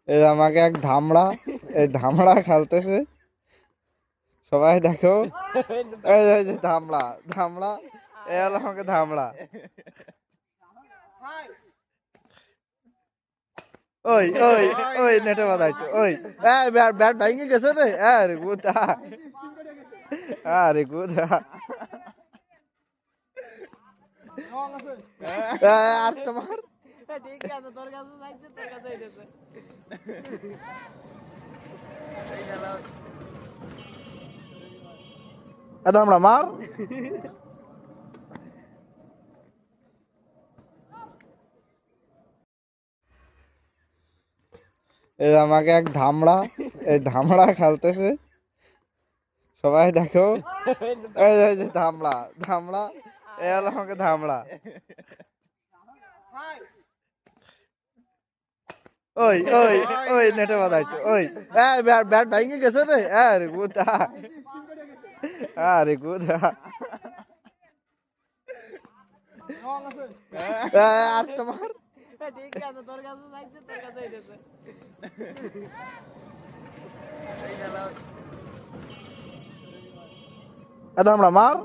এই আমাকে এক ধামড়া, এই ধামড়া খেলতেছে, সবাই দেখো। এই যে ধামড়া, ধামড়া, এ হলো আমাকে ধামড়া। ওই ওই ওই নেটে বাঁধাইছে, ওই ব্যাট ব্যাট ভেঙে গেছে রে, আরে গুদা, আরে গুদা, আর তোমার ঠিক আছে, তোর কাছে যাইছে, তোর কাছে যাইতেছে। ধামড়া মার। এই আমাকে এক ধামড়া, এই ধামড়া খেলতেছে, সবাই দেখো। এই যে ধামড়া, ধামড়া, এ হলো আমাকে ধামড়া। ওই ওই ওই নেটে বাঁধাইছে, ওই ব্যাট ব্যাট ভেঙে গেছে রে, আরে গুদা, আরে গুদা, আর তোমার ঠিক আছে, তোর কাছে যাইছে, তোর কাছে যাইতেছে। ধামড়া মার।